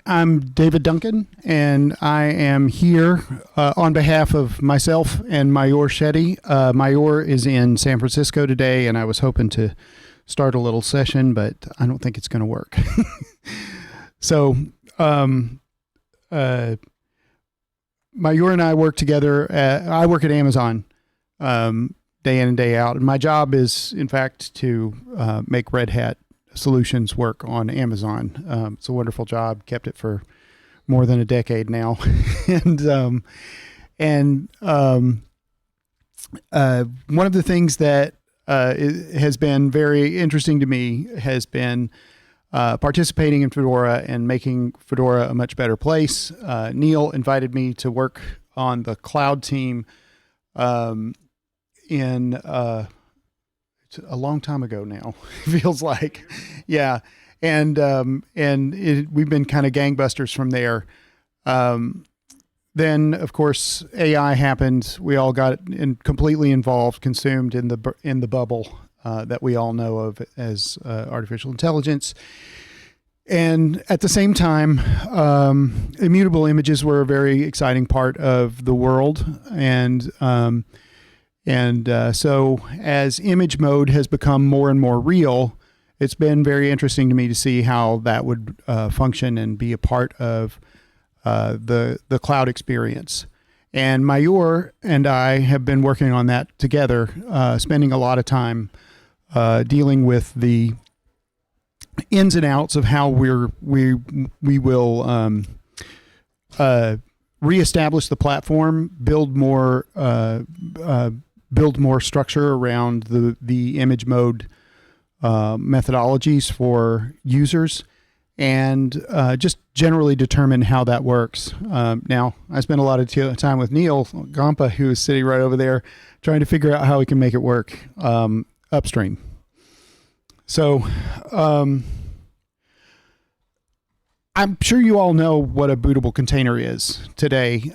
I'm David Duncan, and I am here on behalf of myself and Mayur Shetty. Mayur is in San Francisco today, and I was hoping to start a little session, but I don't think it's going to work. So, Mayur and I work together. I work at Amazon day in and day out, and my job is, in fact, to make Red Hat solutions work on Amazon. It's a wonderful job. Kept it for more than a decade now. and one of the things that has been very interesting to me has been participating in Fedora and making Fedora a much better place. Neil invited me to work on the cloud team in a long time ago now, it feels like. Yeah. And we've been kind of gangbusters from there. Then of course AI happened. We all got completely involved, consumed in the bubble that we all know of as artificial intelligence. And at the same time, immutable images were a very exciting part of the world. So as image mode has become more and more real, it's been very interesting to me to see how that would function and be a part of the cloud experience. And Mayur and I have been working on that together, spending a lot of time dealing with the ins and outs of how we will reestablish the platform, build more structure around the image mode methodologies for users, and just generally determine how that works. Now, I spent a lot of time with Neil Gampa, who is sitting right over there, trying to figure out how we can make it work upstream. So I'm sure you all know what a bootable container is today.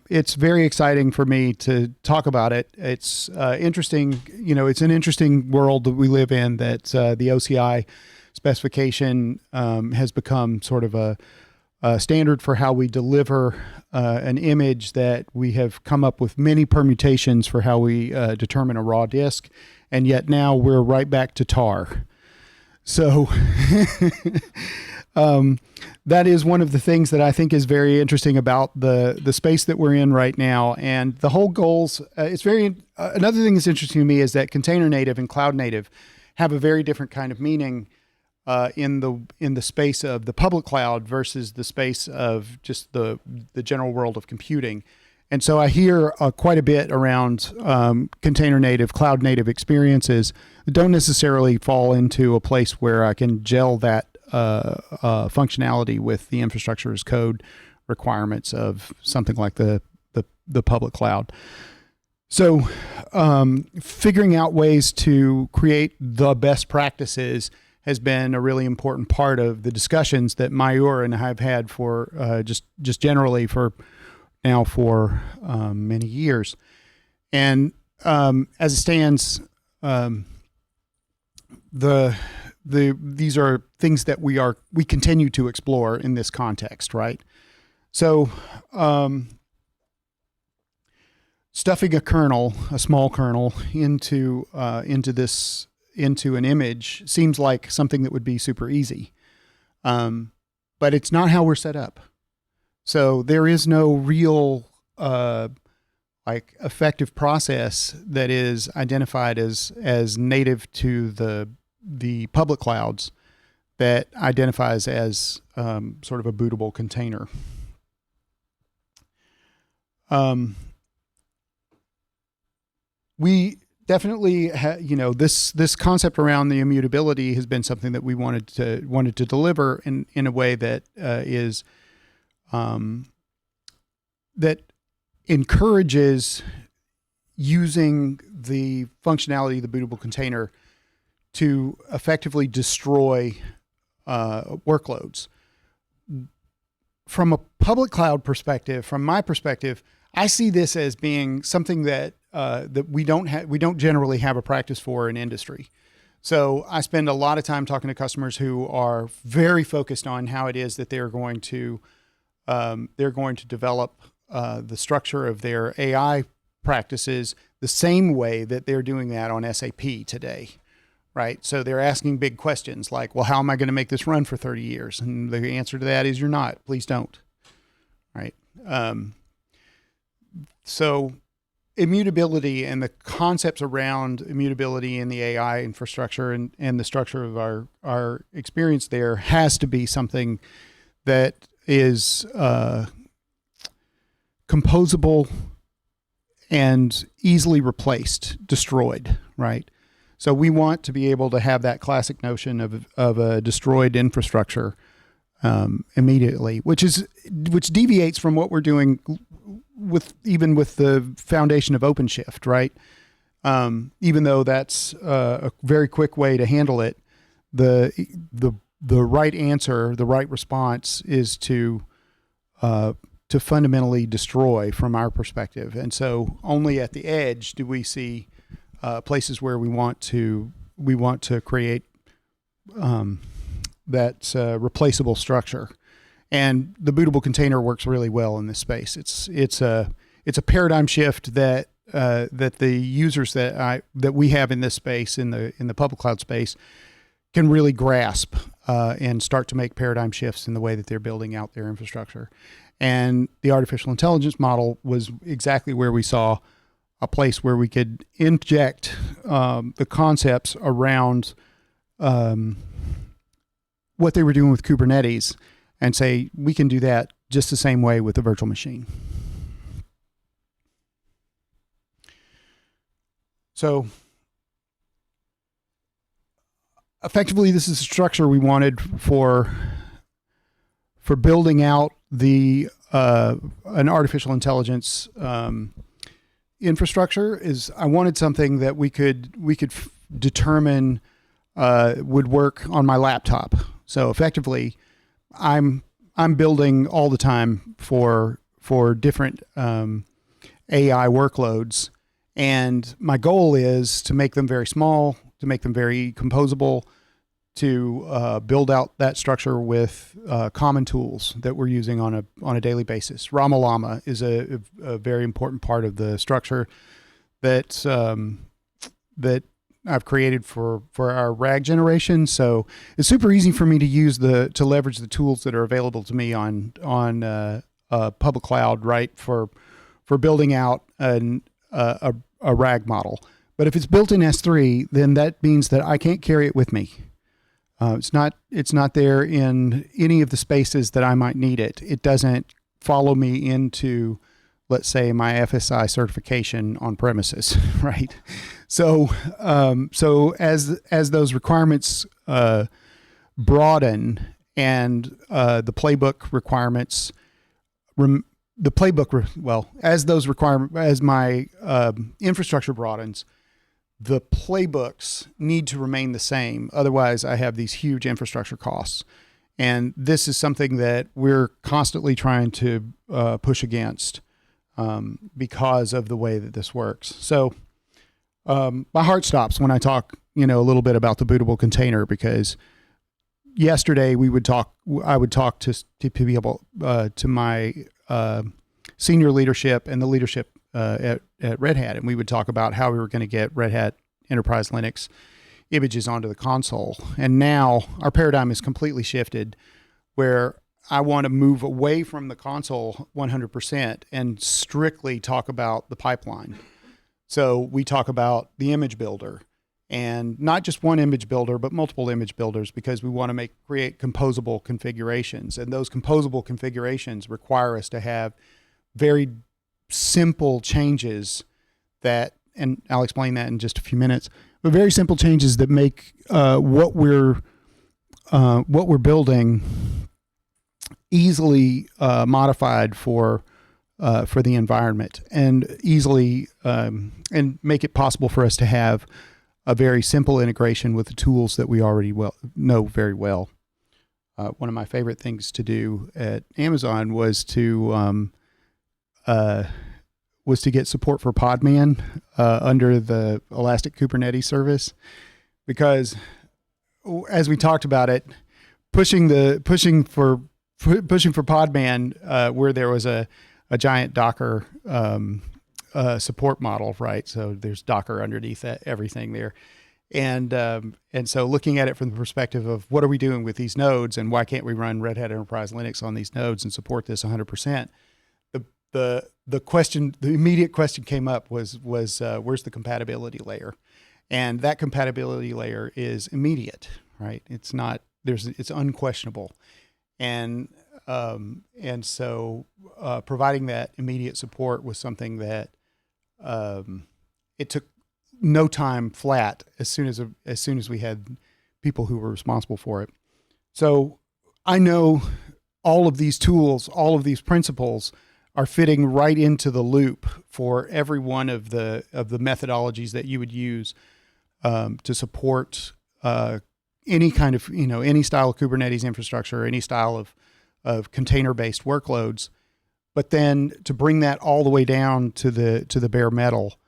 It's very exciting for me to talk about it. It's interesting. It's an interesting world that we live in, that the OCI specification has become sort of a standard for how we deliver an image, that we have come up with many permutations for how we determine a raw disk. And yet now we're right back to tar. So that is one of the things that I think is very interesting about the space that we're in right now. And the whole goals, another thing that's interesting to me is that container native and cloud native have a very different kind of meaning in the space of the public cloud versus the space of just the general world of computing. And so I hear quite a bit around container native, cloud native experiences that don't necessarily fall into a place where I can gel that functionality with the infrastructure as code requirements of something like the public cloud. So figuring out ways to create the best practices has been a really important part of the discussions that Mayur and I have had for just generally for many years. And as it stands, these are things that we continue to explore in this context, right? So stuffing a small kernel into an image seems like something that would be super easy, but it's not how we're set up. So there is no real effective process that is identified as native to the public clouds that identifies as sort of a bootable container. We definitely, this concept around the immutability has been something that we wanted to deliver in a way that is that encourages using the functionality of the bootable container to effectively destroy workloads. From a public cloud perspective, from my perspective, I see this as being something that that we don't generally have a practice for in industry. So I spend a lot of time talking to customers who are very focused on how it is that they're going to develop the structure of their AI practices the same way that they're doing that on SAP today, right? So they're asking big questions like, well, how am I going to make this run for 30 years? And the answer to that is you're not. Please don't, right? So immutability and the concepts around immutability in the AI infrastructure and the structure of our experience there has to be something that is composable and easily replaced, destroyed, right? So we want to be able to have that classic notion of a destroyed infrastructure immediately, which deviates from what we're doing with the foundation of OpenShift, right? Even though that's a very quick way to handle it, the right answer, the right response is to fundamentally destroy from our perspective. And so only at the edge do we see places where we want to create that replaceable structure. And the bootable container works really well in this space. It's a paradigm shift that the users that we have in this space, in the public cloud space, can really grasp and start to make paradigm shifts in the way that they're building out their infrastructure. And the artificial intelligence model was exactly where we saw a place where we could inject the concepts around what they were doing with Kubernetes and say, we can do that just the same way with a virtual machine. So effectively, this is the structure we wanted for building out an artificial intelligence infrastructure. Is I wanted something that we could determine would work on my laptop. So effectively, I'm building all the time for different AI workloads, and my goal is to make them very small, to make them very composable, to build out that structure with common tools that we're using on a daily basis. Ramalama is a very important part of the structure that I've created for our RAG generation. So it's super easy for me to leverage the tools that are available to me on public cloud, right? For building out a RAG model. But if it's built in S3, then that means that I can't carry it with me. It's not there in any of the spaces that I might need it. It doesn't follow me into, let's say, my FSI certification on premises, right? So as those requirements broaden and the playbook requirements, as my infrastructure broadens, the playbooks need to remain the same. Otherwise, I have these huge infrastructure costs. And this is something that we're constantly trying to push against because of the way that this works. So my heart stops when I talk, a little bit about the bootable container, because yesterday I would talk to people, to my senior leadership and the leadership at Red Hat, and we would talk about how we were going to get Red Hat Enterprise Linux images onto the console. And now our paradigm is completely shifted, where I want to move away from the console 100% and strictly talk about the pipeline. So we talk about the image builder, and not just one image builder, but multiple image builders, because we want to create composable configurations. And those composable configurations require us to have very simple changes and I'll explain that in just a few minutes, but very simple changes that make what we're building easily modified for the environment, and easily and make it possible for us to have a very simple integration with the tools that we already know very well. One of my favorite things to do at Amazon was to get support for Podman under the Elastic Kubernetes service, because as we talked about it, pushing for Podman, where there was a giant Docker support model, right? So there's Docker underneath everything there. And so looking at it from the perspective of what are we doing with these nodes and why can't we run Red Hat Enterprise Linux on these nodes and support this 100%? The question, the immediate question came up was where's the compatibility layer? And that compatibility layer is immediate, right? It's not, it's unquestionable. And so providing that immediate support was something that it took no time flat as soon as we had people who were responsible for it. So I know all of these tools, all of these principles are fitting right into the loop for every one of the methodologies that you would use to support any kind of, any style of Kubernetes infrastructure, any style of container-based workloads. But then to bring that all the way down to the bare metal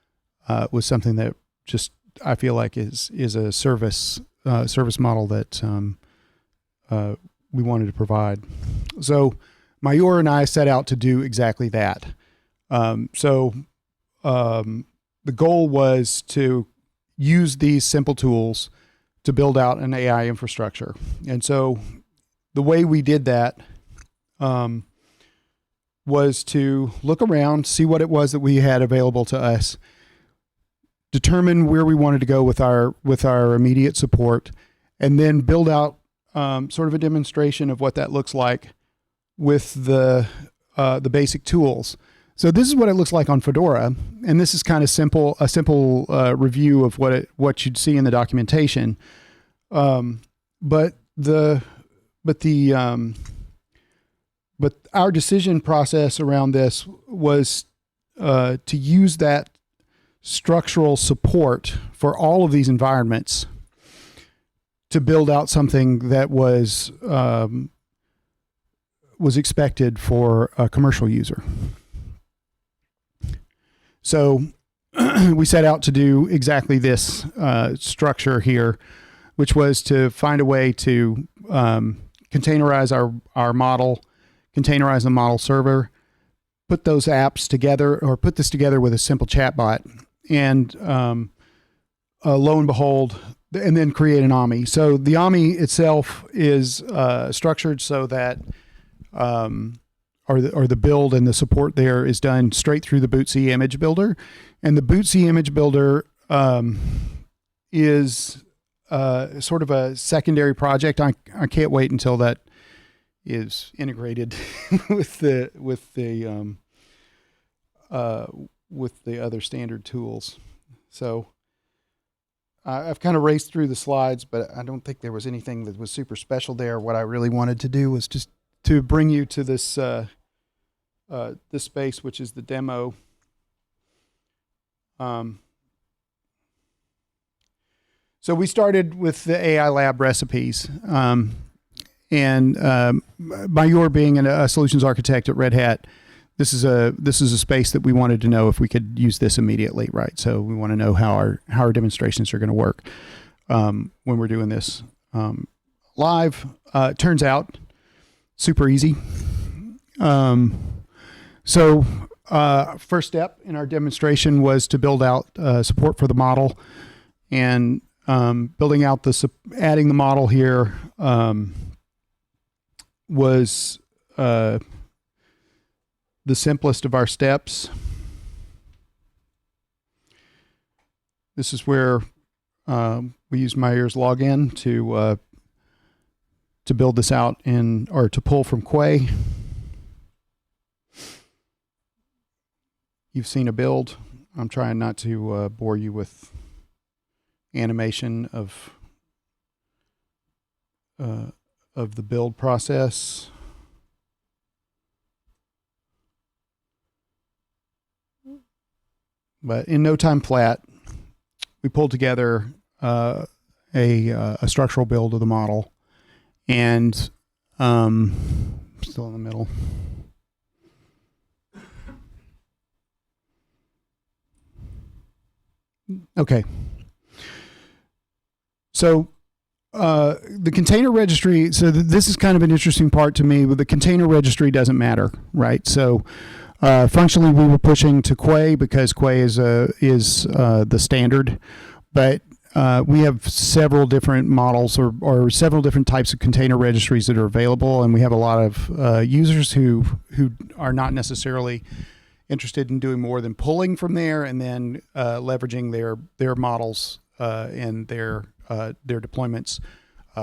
was something that just I feel like is a service model that we wanted to provide. So Mayur and I set out to do exactly that. The goal was to use these simple tools to build out an AI infrastructure. And so the way we did that was to look around, see what it was that we had available to us, determine where we wanted to go with our immediate support, and then build out sort of a demonstration of what that looks like with the basic tools. So this is what it looks like on Fedora, and this is kind of a simple review of what you'd see in the documentation. But our decision process around this was to use that structural support for all of these environments to build out something that was expected for a commercial user. So we set out to do exactly this structure here, which was to find a way to containerize our model, containerize the model server, put those apps together, or put this together with a simple chatbot, and lo and behold, and then create an AMI. So the AMI itself is structured so that or the build and the support there is done straight through the bootc image builder, and the bootc image builder is sort of a secondary project. I can't wait until that is integrated with the other standard tools. So I've kind of raced through the slides, but I don't think there was anything that was super special there. What I really wanted to do was just to bring you to this this space, which is the demo. So we started with the AI lab recipes, and Mayur being a solutions architect at Red Hat, this is a space that we wanted to know if we could use this immediately, right? So we want to know how our demonstrations are going to work when we're doing this live. Turns out super easy. So first step in our demonstration was to build out support for the model, and building out adding the model here was the simplest of our steps. This is where we use Mayur's login to build this out or to pull from Quay. You've seen a build. I'm trying not to bore you with animation of the build process. But in no time flat, we pulled together a structural build of the model, and still in the middle. Okay. So the container registry, so this is kind of an interesting part to me, but the container registry doesn't matter, right? So functionally we were pushing to Quay because Quay is the standard, but we have several different models or several different types of container registries that are available, and we have a lot of users who are not necessarily interested in doing more than pulling from there and then leveraging their models and their deployments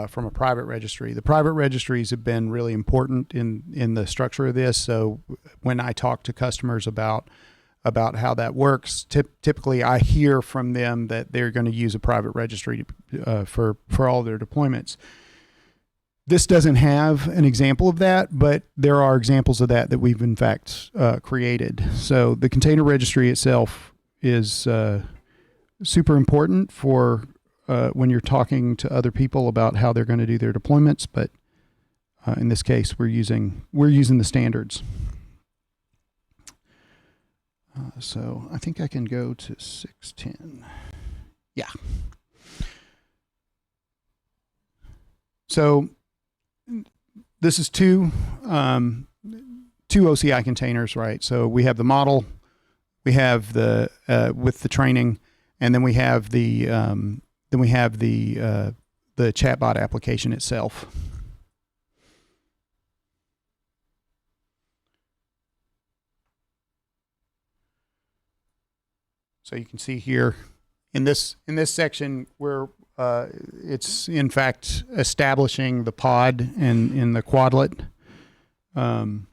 from a private registry. The private registries have been really important in the structure of this. So when I talk to customers about how that works, typically I hear from them that they're going to use a private registry for all their deployments. This doesn't have an example of that, but there are examples of that we've in fact created. So the container registry itself is super important for when you're talking to other people about how they're going to do their deployments. But in this case, we're using the standards. So I think I can go to 610. Yeah. So this is two OCI containers, right? So we have the model, we have the with the training, and then we have the chatbot application itself. So you can see here in this section where it's in fact establishing the pod in the quadlet, and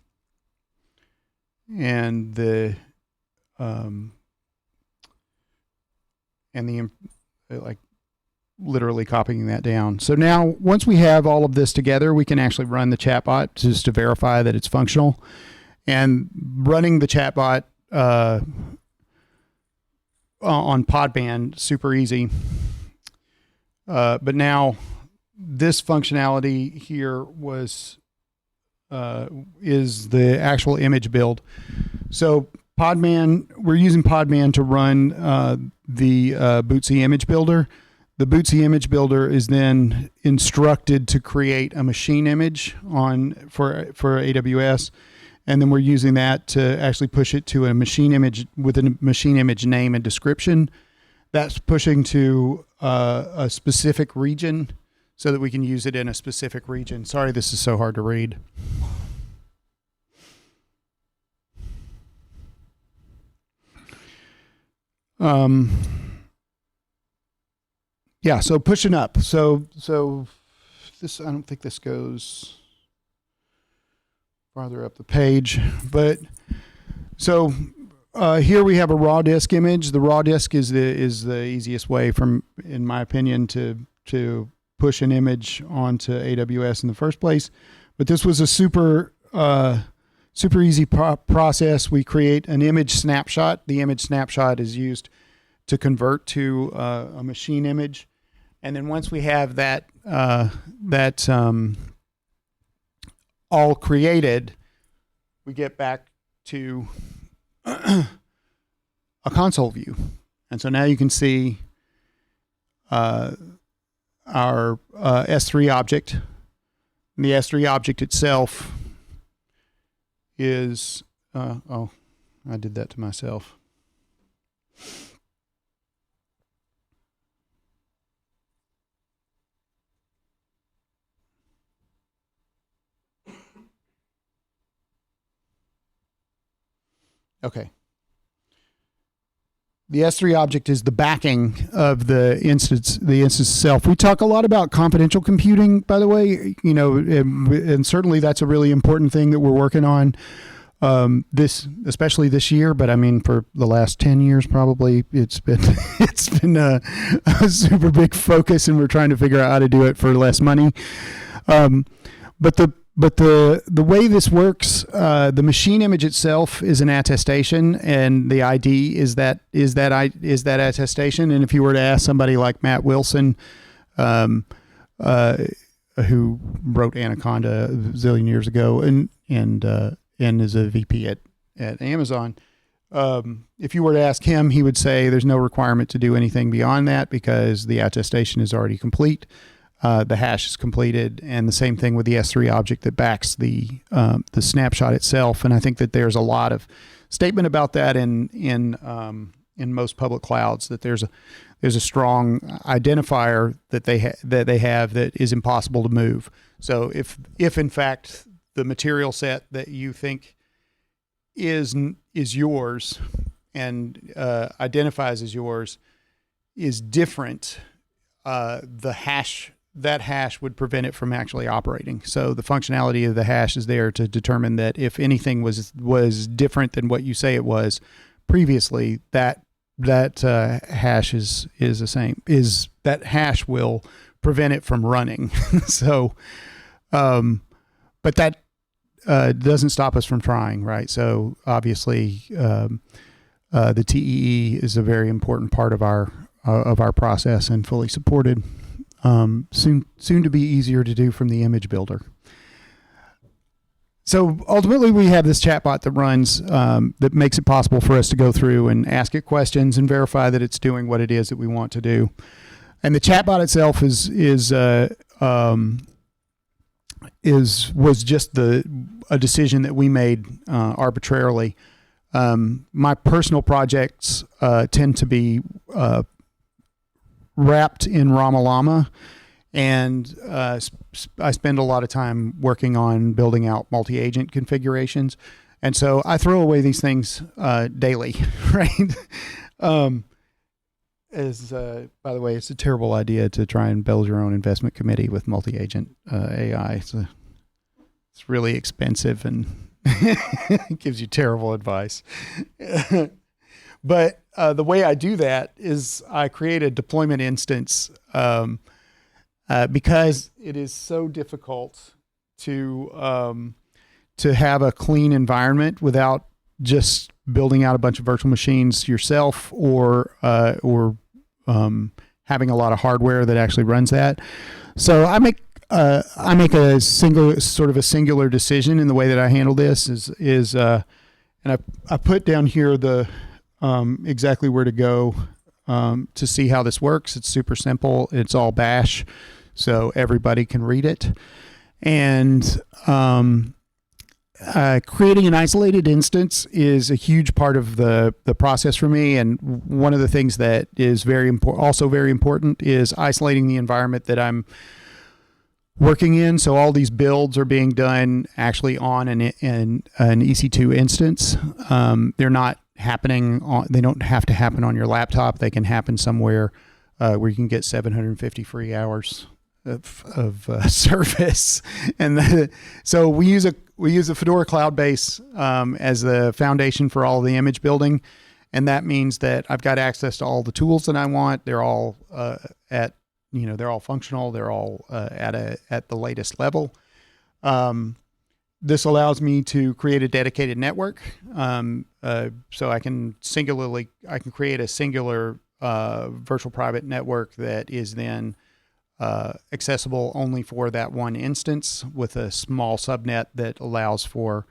the like literally copying that down. So now once we have all of this together, we can actually run the chatbot just to verify that it's functional. And running the chatbot on Podman, super easy. But now this functionality here is the actual image build. So Podman, we're using Podman to run the bootc image builder. The bootc image builder is then instructed to create a machine image for AWS. And then we're using that to actually push it to a machine image with a machine image name and description. That's pushing to a specific region so that we can use it in a specific region. Sorry, this is so hard to read. Yeah, so pushing up. So this, I don't think this goes farther up the page, but so here we have a raw disk image. The raw disk is the easiest way, in my opinion, to push an image onto AWS in the first place. But this was a super easy process. We create an image snapshot. The image snapshot is used to convert to a machine image, and then once we have that all created, we get back to a console view. And so now you can see our S3 object. And the S3 object itself is, oh, I did that to myself. Okay. The S3 object is the backing of the instance itself. We talk a lot about confidential computing, by the way, and certainly that's a really important thing that we're working on. Especially this year, but I mean for the last 10 years probably, it's been a super big focus, and we're trying to figure out how to do it for less money. But the way this works, the machine image itself is an attestation, and the ID is that attestation. And if you were to ask somebody like Matt Wilson, who wrote Anaconda a zillion years ago, and is a VP at Amazon, If you were to ask him, he would say there's no requirement to do anything beyond that because the attestation is already complete. The hash is completed, and the same thing with the S3 object that backs the snapshot itself. And I think that there's a lot of statement about that in most public clouds, that there's a strong identifier that they have that is impossible to move. So if in fact the material set that you think is yours and identifies as yours is different, that hash would prevent it from actually operating. So the functionality of the hash is there to determine that if anything was different than what you say it was previously, that hash is the same. That hash will prevent it from running. So, but that doesn't stop us from trying, right? So obviously, the TEE is a very important part of our process and fully supported. Soon to be easier to do from the image builder. So ultimately, we have this chatbot that runs that makes it possible for us to go through and ask it questions and verify that it's doing what it is that we want to do. And the chatbot itself was just a decision that we made arbitrarily. My personal projects tend to be wrapped in Ramalama, and I spend a lot of time working on building out multi-agent configurations, and so I throw away these things daily, right? By the way, it's a terrible idea to try and build your own investment committee with multi-agent AI. It's really expensive and it gives you terrible advice. But the way I do that is I create a deployment instance because it is so difficult to have a clean environment without just building out a bunch of virtual machines yourself or having a lot of hardware that actually runs that. So I make a singular decision in the way that I handle this and I put down here the exactly where to go to see how this works. It's super simple. It's all bash, so everybody can read it. And creating an isolated instance is a huge part of the process for me. And one of the things that is also very important is isolating the environment that I'm working in. So all these builds are being done actually on an EC2 instance. They're not happening they don't have to happen on your laptop. They can happen somewhere where you can get 750 free hours of service. And so we use a Fedora cloud base as the foundation for all the image building, and that means that I've got access to all the tools that I want. They're all they're all functional. They're all at the latest level. This allows me to create a dedicated network. So I can create a singular virtual private network that is then accessible only for that one instance, with a small subnet that allows for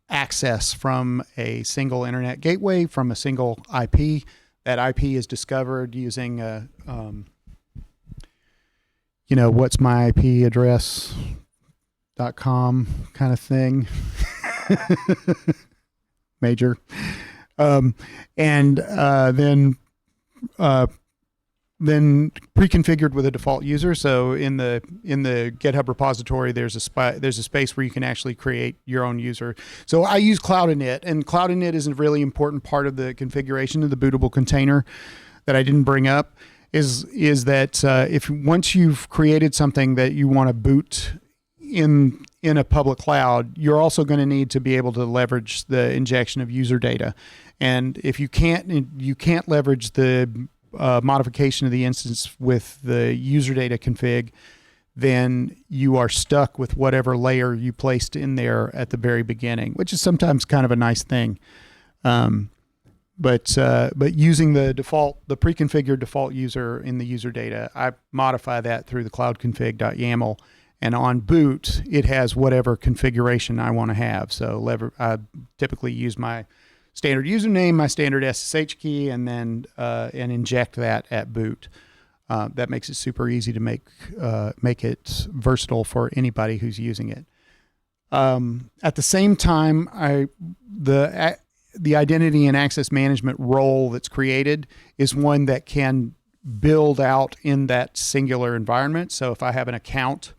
access from a single internet gateway from a single IP. That IP is discovered using what's my IP address.com kind of thing. Major. Then pre-configured with a default user. So in the GitHub repository, there's a space where you can actually create your own user. So I use Cloud Init, and Cloud Init is a really important part of the configuration of the bootable container that I didn't bring up. Is that once you've created something that you want to boot in a public cloud, you're also going to need to be able to leverage the injection of user data. And if you can't leverage the modification of the instance with the user data config, then you are stuck with whatever layer you placed in there at the very beginning, which is sometimes kind of a nice thing. But using the pre-configured default user in the user data, I modify that through the cloudconfig.yaml, And on boot, it has whatever configuration I want to have. So I typically use my standard username, my standard SSH key, and then and inject that at boot. That makes it super easy to make it versatile for anybody who's using it. At the same time, the identity and access management role that's created is one that can build out in that singular environment. So if I have an account,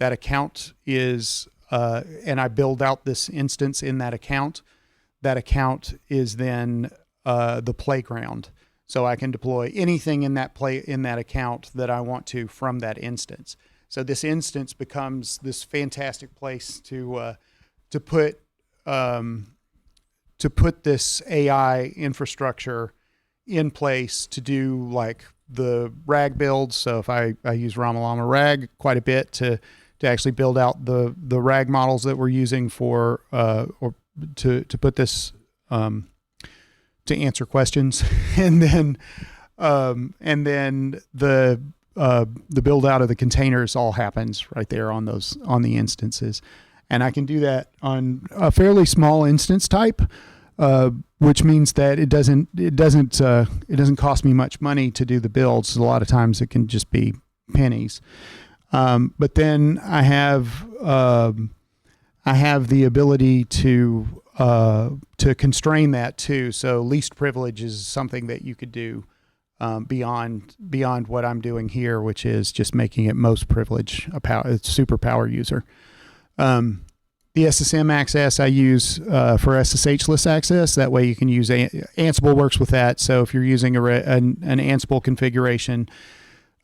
that account is, and I build out this instance in that account is then the playground. So I can deploy anything in that account that I want to from that instance. So this instance becomes this fantastic place to put this AI infrastructure in place to do like the RAG builds. So if I use Ramalama RAG quite a bit to actually build out the RAG models that we're using for or to put this to answer questions, and then the build out of the containers all happens right there on the instances, and I can do that on a fairly small instance type, which means that it doesn't cost me much money to do the builds. A lot of times it can just be pennies, but then I have the ability to constrain that too. So least privilege is something that you could do beyond what I'm doing here, which is just making it most privilege a super power user. The SSM access I use for SSH-less access. That way you can use Ansible works with that. So if you're using an Ansible configuration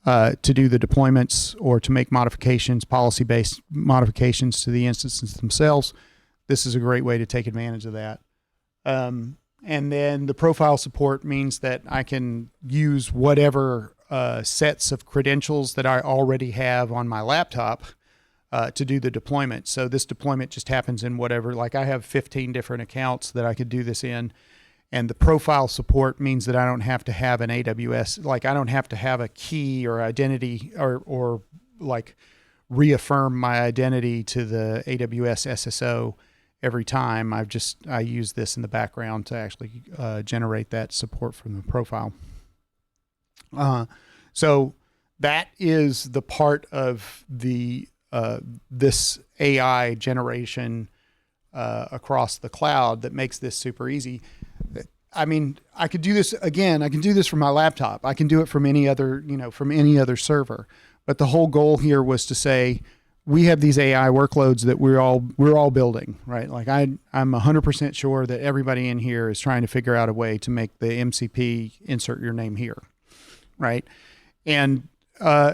to do the deployments or to make modifications, policy-based modifications to the instances themselves, this is a great way to take advantage of that. And then the profile support means that I can use whatever sets of credentials that I already have on my laptop to do the deployment. So this deployment just happens in whatever, like I have 15 different accounts that I could do this in. And the profile support means that I don't have to have an AWS, like I don't have to have a key or identity or like reaffirm my identity to the AWS SSO every time. I use this in the background to actually generate that support from the profile. So that is the part of the this AI generation across the cloud that makes this super easy. I mean, I could do this again. I can do this from my laptop. I can do it from any other, from any other server. But the whole goal here was to say, we have these AI workloads that we're all building, right? Like I'm 100% sure that everybody in here is trying to figure out a way to make the MCP insert your name here, right? And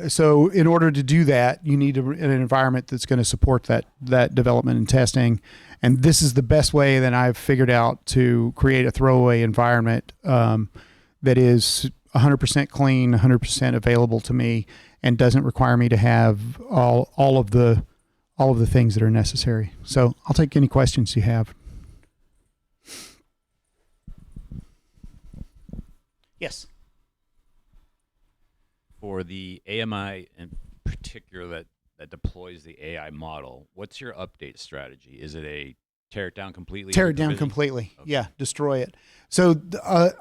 so in order to do that, you need an environment that's going to support that development and testing. And this is the best way that I've figured out to create a throwaway environment that is 100% clean, 100% available to me, and doesn't require me to have all of the things that are necessary. So I'll take any questions you have. Yes. For the AMI in particular that deploys the AI model, what's your update strategy? Is it a tear it down completely? Tear it down completely. Okay. Yeah, destroy it. So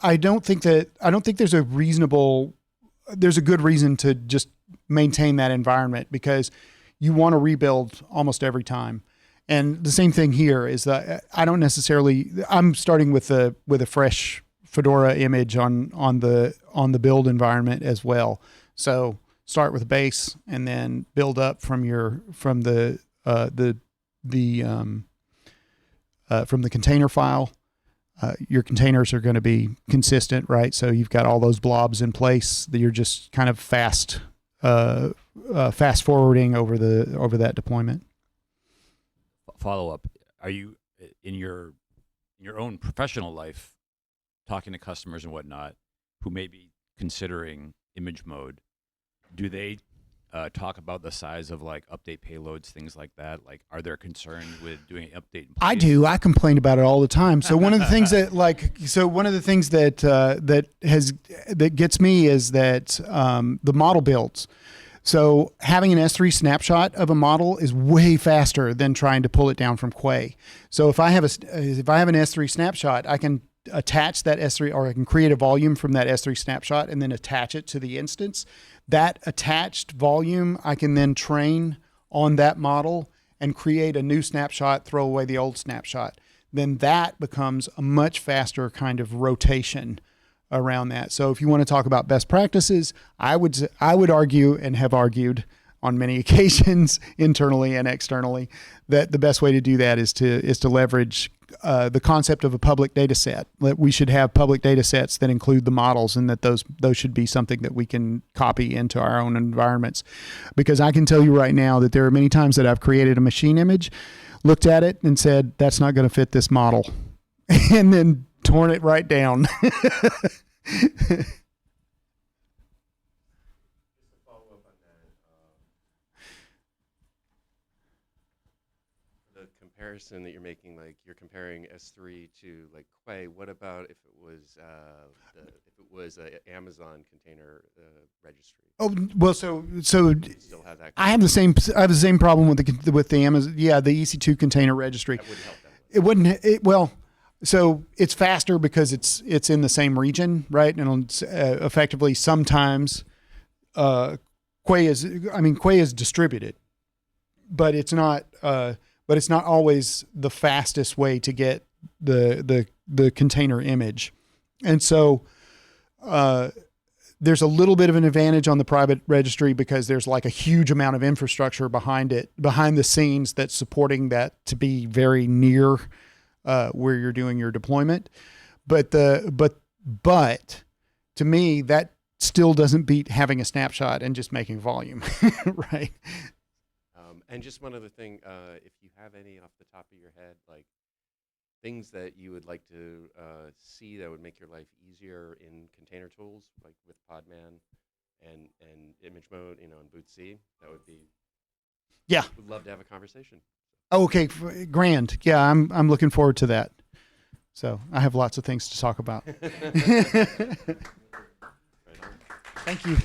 I don't think there's a good reason to just maintain that environment, because you want to rebuild almost every time. And the same thing here is that I'm starting with a fresh Fedora image on the build environment as well. So start with base and then build up from the container file. Your containers are going to be consistent, right? So you've got all those blobs in place that you're just kind of fast forwarding over that deployment. Follow up: are you in your own professional life talking to customers and whatnot who may be considering image mode? Do they talk about the size of like update payloads, things like that? Like, are they concerned with doing an update? I do. I complain about it all the time. So one of the things that that gets me is that the model builds. So having an S3 snapshot of a model is way faster than trying to pull it down from Quay. So if I have an S3 snapshot, I can attach that S3, or I can create a volume from that S3 snapshot and then attach it to the instance. That attached volume, I can then train on that model and create a new snapshot, throw away the old snapshot. Then that becomes a much faster kind of rotation around that. So if you want to talk about best practices, I would argue, and have argued on many occasions internally and externally, that the best way to do that is to leverage the concept of a public data set. That we should have public data sets that include the models, and that those should be something that we can copy into our own environments. Because I can tell you right now that there are many times that I've created a machine image, looked at it and said, that's not going to fit this model, and then torn it right down. Comparison that you're making, like you're comparing S3 to like Quay. What about if it was a Amazon container registry? Oh well, so You still have that. I have the same problem with the Amazon. Yeah, the EC2 container registry. That wouldn't help that much. It wouldn't. Well, so it's faster because it's in the same region, right? And effectively, sometimes Quay is distributed, but it's not. But it's not always the fastest way to get the container image. And so there's a little bit of an advantage on the private registry because there's like a huge amount of infrastructure behind the scenes that's supporting that to be very near where you're doing your deployment. But to me, that still doesn't beat having a snapshot and just making volume, right? And just one other thing, if you have any off the top of your head, like things that you would like to see that would make your life easier in container tools, like with Podman and image mode, and bootc, that would be. Yeah. Would love to have a conversation. Okay, grand. Yeah, I'm looking forward to that. So I have lots of things to talk about. Right on. Thank you.